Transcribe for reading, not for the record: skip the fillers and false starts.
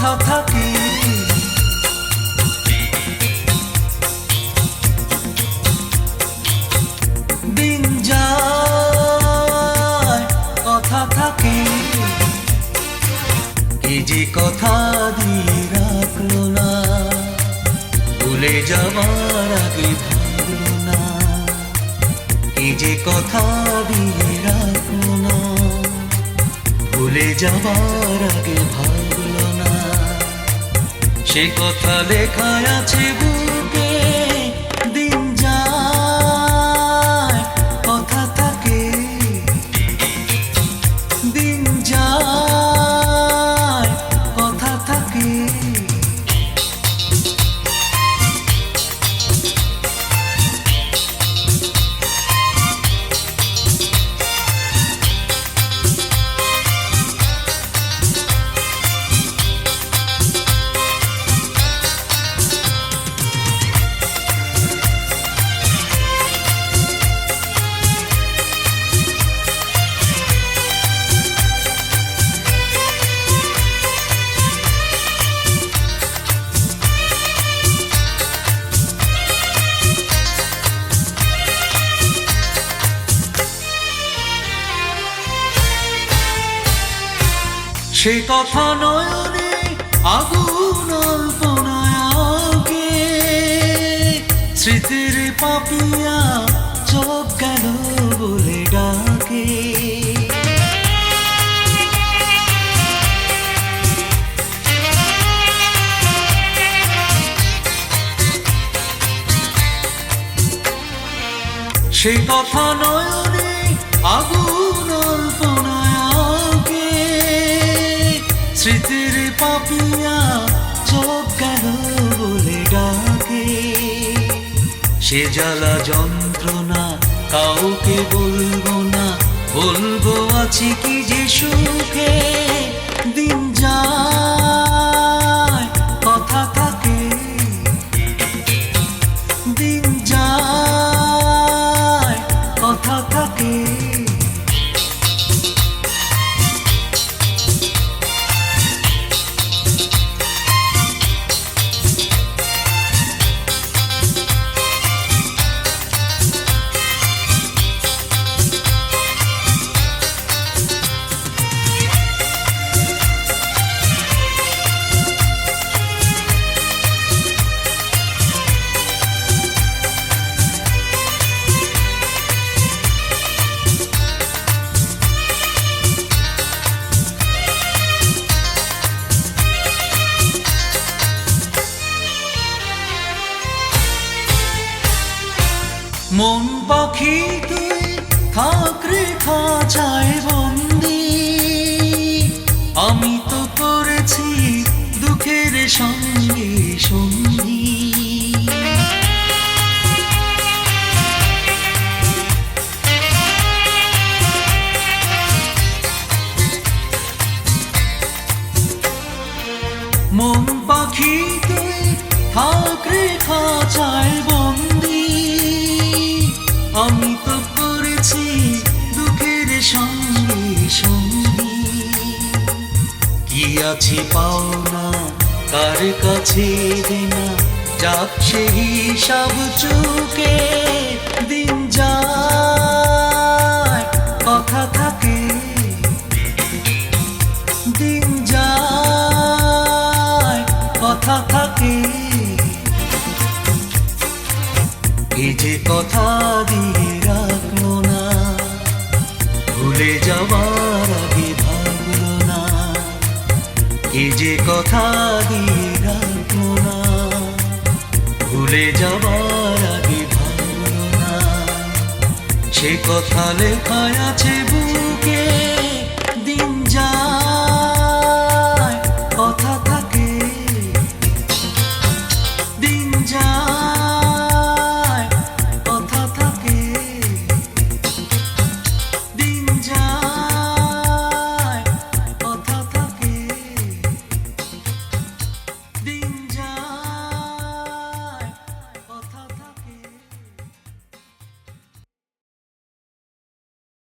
কথা থাকে দিন যায় কথা থাকে কি যে কথা দিয়ে রাখলো না ভুলে যাবার আগে ভাবলো না কি যে কথা দিয়ে রাখলো না ভুলে যাবার আগে ভাবলো না সে কথা লেখা আছে বুকে দিন যায় কথা থাকে দিন যায় কথা থাকে সে কথা নয়নে আগুন অল্পনায়কে স্মৃতির পাপিয়া চোখ গেল বলে ডাকে সে কথা নয়নে আগুন অল্পনায়কে স্মৃতির পাপিয়া চোখ গেল বলে ডাকে সে জ্বালা যন্ত্রণা কাউকে বলবো না বলবো আছি কি যে সুখে দিন যায় কথা থাকে দিন যায় কথা থাকে মন পাখি তুই থাক রে খাঁচায় বন্দি আমি তো করেছি দুঃখের সঙ্গে সঙ্গী মন পাখি তুই থাক রে খাঁচায় বন্দি আমি তো করেছি দুঃখের সঙ্গে সঙ্গী কি আছি পাওনা কার কাছে দেনা যাক সে হিসাব চুকে দিন যায় কথা থাকে দিন যায় কথা থাকে এই যে কথা দিয়ে রাখলো না ভুলে যাবার আগে ভাবলো না এই যে কথা দিয়ে রাখলো না ভুলে যাবার আগে ভাবলো না সে কথা লেখা আছে বুকে দিন যায়